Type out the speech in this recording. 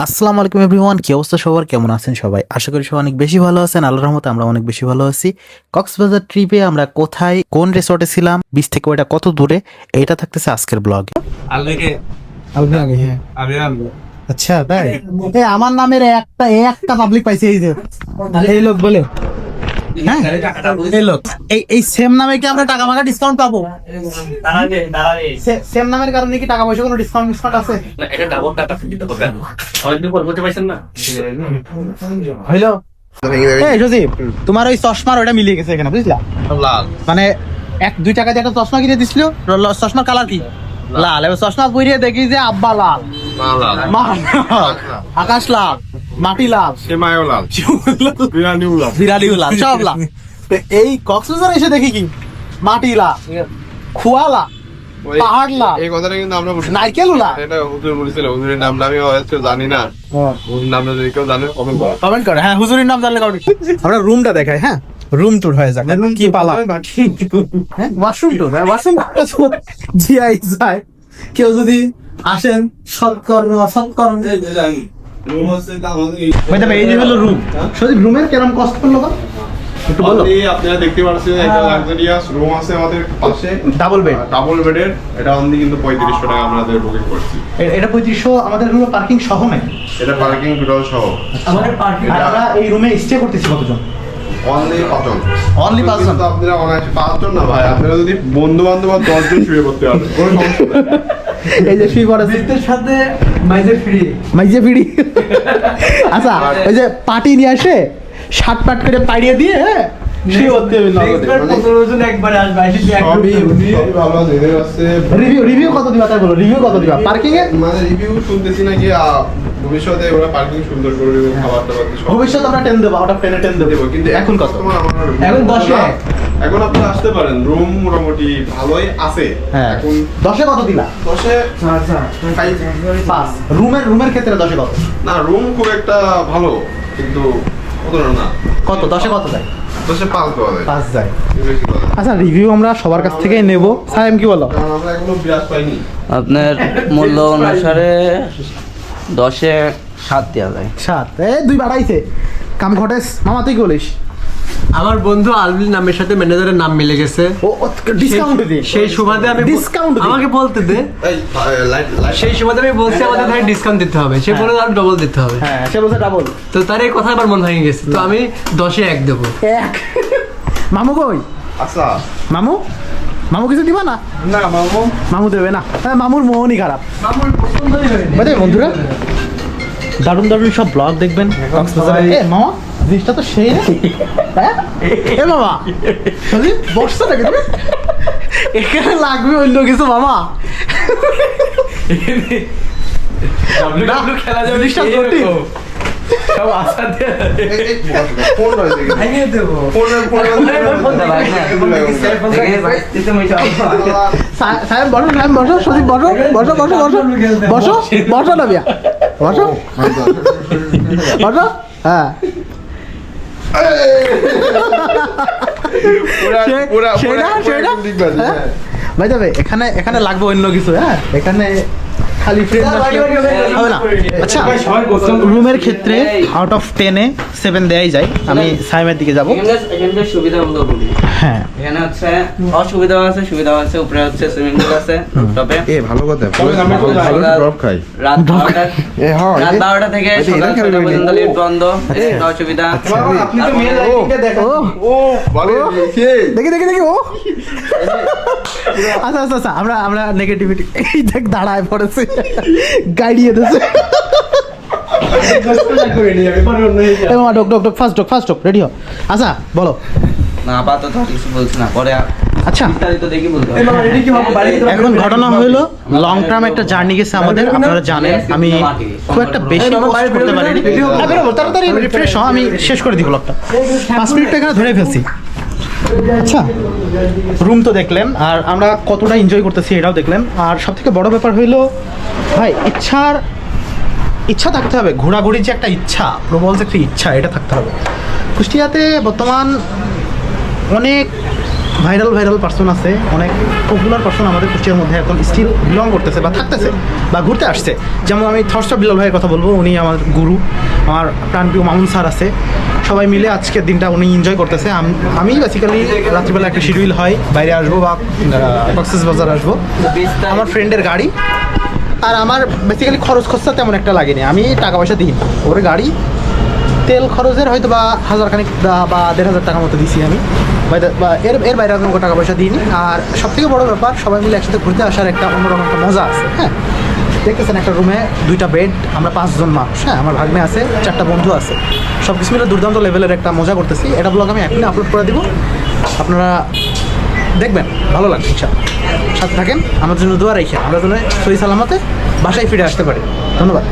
আসসালামু আলাইকুম এভরিওয়ান, কি অবস্থা সবার? কেমন আছেন সবাই? আশা করি সবাই অনেক বেশি ভালো আছেন। আল্লাহর রহমতে আমরা অনেক বেশি ভালো আছি। কক্সবাজার ট্রিপে আমরা কোথায়, কোন রিসর্টে ছিলাম, বিচ থেকে ওইটা কত দূরে, এইটা থাকতেছে আজকের ব্লগে। আচ্ছা তাই? আমার নামের একটা পাবলিক পাইছে, এই যে এই লোক বলে। হ্যাঁ, এই লোক এই সেম নামে কি আমরা টাকা মাকা ডিসকাউন্ট পাবো? সেম নামের কারণে কি টাকা পয়সা কোনো ডিসকাউন্ট আছে? না, এটা ডাবল টাকা ফিট তো করবেন। অনেকদিন পর বলতে পারছেন না? হইলো। এই জসিম, তোমার ওই চশমার ওটা মিলিয়ে গেছে এখানে, বুঝলা? লাল মানে 1-2 টাকা দিয়ে একটা চশমা কিনে দিছিল, চশমার কালার কি লাল। এবার চশমা পরিয়ে দেখি যে আব্বা লাল, মা লাল, আকাশ লাল, মাটি লাল, সেমায়ও লাল, বিরানিও লাল, বিরালিও লাল, সব লাল। তো এই কক্সবাজার এসে দেখি কি মাটি লাল, খোয়া লাল, পাহাড় লাল, এই কথাটা কিন্তু আমরা নারকেল লাল। এটা হুজুর বলেছিল, হুজুরের নামটা আমি হয়তো জানি না। হুজুর নামটা যদি কেউ জানে কমেন্ট করে। হ্যাঁ, হুজুরের নাম জানলে কমেন্ট। আমরা রুমটা দেখাই। হ্যাঁ, রুম ট্যুর হয়ে যাক। কি পালা, হ্যাঁ, ওয়াশরুম ট্যুর। ওয়াশরুম জিআই যায়, কেউ যদি আসেন সৎকর্ম অসৎকর্ম। এই যে হলো রুম। সত্যি রুমের কেরম কষ্ট পড়লো বা একটু বলো। আপনারা দেখতে পাচ্ছেন এটা লাক্সারিয়াস রুম আছে আমাদের পাশে, ডাবল বেডের। এটা অনলি কিন্তু 3500 টাকা আমাদের বুকিং করছি। এটা 3500 আমাদের হলো পার্কিং সহ নাকি? এটা পার্কিং টোটাল সহ আমাদের পার্কিং। আর আমরা এই রুমে স্টে করতেছি কতজন? অনলি 5 জন। অনলি 5 জন। তো আপনারা অনায়াসে 5 জন না ভাই, আপনারা যদি বন্ধু বান্ধব 10 জন শুয়ে পড়তে পারবেন, কোনো সমস্যা নেই। এই যে শুয়ে পড়ে এর সাথে মাইজে ফ্রি। আচ্ছা, ওই যে পার্টি নিয়ে আসে, শার্ট পাট করে পাড়িয়ে দিয়ে, হ্যাঁ, শুয়ে পড়তে হবে নগদে। একবারে আসবে, সবই ভালো জেনে আছে। রিভিউ কত দিবা তাই বলো, রিভিউ কত দিবা পার্কিং এ? মানে রিভিউ শুনতেছি নাকি ভবিষ্যতে ওরা পার্কিং সুন্দর করে দেবে, খাবার দাবার সব। ভবিষ্যতে আমরা 10 দেবো, ওটা 10 দেবো, কিন্তু এখন কত? এখন 10 লাখ। এখন আপনারা আসতে পারেন, রুম মোটামুটি ভালোই আছে। হ্যাঁ, এখন 10 কত দিলা? 10-এ 5। রুমের ক্ষেত্রে 10 কত? না, রুম খুব একটা ভালো, কিন্তু অতটা না। কত 10 কত যায়? 10-এ 5 দেওয়া যায়। 5 যায়। বেশি কথা না। আচ্ছা, রিভিউ আমরা সবার কাছ থেকেই নেব। সায়েম কি বলো? কারণ আমরা এখনো বিরাজ পাইনি। আপনার মূল্য অনুসারে 10-এ 7 দেওয়া যায়। 7 2 বাড়াইছে। কাম ঘটেস মামা, তুই কি বলিস? আমার বন্ধু আলবিল নামের সাথে ম্যানেজারের নাম মিলে গেছে। ও ডিসকাউন্ট দে। সেই সুবাদে আমি ডিসকাউন্ট আমাকে বলতে দে। এই লাইট সেই সুবাদে আমি বলছি আমাদের ভাই ডিসকাউন্ট দিতে হবে। সে বলে আর ডবল দিতে হবে। হ্যাঁ, সে বলছে ডাবল। তো তার এই কথা আমার মন ভেঙে গেছে। তো আমি 10-এ 1 দেবো। 1 মামু কই? আচ্ছা মামু কিছু দিবা না? না মামু দেবে না। হ্যাঁ, মামুর মনই খারাপ। আমার পছন্দই হয়নি। বুঝলে বন্ধুরা, দারুণ সব ব্লগ দেখবেন কক্সবাজারে। এ মামা, জিনিসটা তো সেই রে। হ্যাঁ, এ মামা খালি বসছো নাকি তুমি? এখানে লাগবে অন্য কিছু মামা। খেলা যাবে জিনিসটা জটিল। সব আশা দিয়ে ফোন রয়েছে কিন্তু। ভেঙে দেবো। সাহেব বসো, সজীব বসো না বিয়া, বসো। হ্যাঁ, ভাই যাবে এখানে লাগবে অন্য কিছু। হ্যাঁ, এখানে খালি ফ্রেন্ড হবে না। আচ্ছা, রুমের ক্ষেত্রে আউট অফ 10-এ 7 দেয়াই যায়। আমি সাইমের দিকে যাবো। এখানকার সুবিধাগুলো বলি। হ্যাঁ, এখানে হচ্ছে অসুবিধাও আছে, সুবিধাও আছে। উপরে হচ্ছে সুইমিং পুল আছে টপে। ভালো কথা। ড্রপ খাই। রাত 12টা থেকে সকাল 6টা পর্যন্ত লিফট বন্ধ। এটা অসুবিধা। আপনি তো মেয়ে লাইটিংটা দেখো। ও ভালো দেখি ও। আচ্ছা, আমরা নেগেটিভিটি এই দেখ দাঁড়ায় পড়েছে, গাইডিয়ে দিয়েছে। ফার্স্ট ডক রেডি হ। আচ্ছা বলো। না, আপাতত কিছু বলছি না, পরে আচ্ছা, বিস্তারিত দেখি বলতে হবে। এখন ঘটনা হইলো, লং টার্ম একটা জার্নি গেছে আমাদের, আপনারা জানেন। আমি খুব একটা বেশি পোস্ট করতে পারিনি। তাড়াতাড়ি রিফ্রেশ হ, আমি শেষ করে দিই ব্লগটা। 5 মিনিট এখানে ধরে ফেলছি। আচ্ছা, রুম তো দেখলেন, আর আমরা কতটা এনজয় করতেছি এটাও দেখলেন। আর সব থেকে বড় ব্যাপার হইলো ভাই, ইচ্ছা থাকতে হবে। ঘোরাঘুরির যে একটা ইচ্ছা, প্রবল যে একটা ইচ্ছা, এটা থাকতে হবে। কুষ্টিয়াতে বর্তমান অনেক ভাইরাল পার্সন আছে, অনেক পপুলার পার্সন আমাদের কুষ্টিয়ার মধ্যে এখন স্টিল বিলং করতেছে বা থাকতেছে বা ঘুরতে আসছে। যেমন আমি থরস্টার বিলাল ভাইয়ের কথা বলবো, উনি আমার গুরু, আমার প্রাণপ্রিয় মামুন স্যার আছে, সবাই মিলে আজকের দিনটা উনি এনজয় করতেছে। আমি বেসিক্যালি রাত্রিবেলা একটা শিডিউল হয় বাইরে আসবো বা কক্সবাজার আসবো, আমার ফ্রেন্ডের গাড়ি, আর আমার বেসিক্যালি খরচ খরচা তেমন একটা লাগেনি, আমি টাকা পয়সা দিই, ওর গাড়ি তেল খরচের হয়তো বা 1000 খানিক বা 1500 টাকার মতো দিছি আমি, বা এর বাইরে কোনো টাকা পয়সা দিইনি। আর সবথেকে বড় ব্যাপার, সবাই মিলে একসাথে ঘুরতে আসার একটা অন্যরকম একটা মজা আছে। হ্যাঁ, দেখতেছেন একটা রুমে 2টা বেড, আমরা 5 জন মানুষ, হ্যাঁ, আমার ভাগ্নে আছে, 4টা বন্ধু আছে, সব কিছু মিলে দুর্দান্ত লেভেলের একটা মজা করতেছি। এটা ব্লগ আমি এখনই আপলোড করে দিব, আপনারা দেখবেন, ভালো লাগবে ইনশাআল্লাহ। সাথে থাকেন, আমার জন্য দোয়া রাখেন, আমরা যেন সহি সালামতে বাসায় ফিরে আসতে পারি। ধন্যবাদ।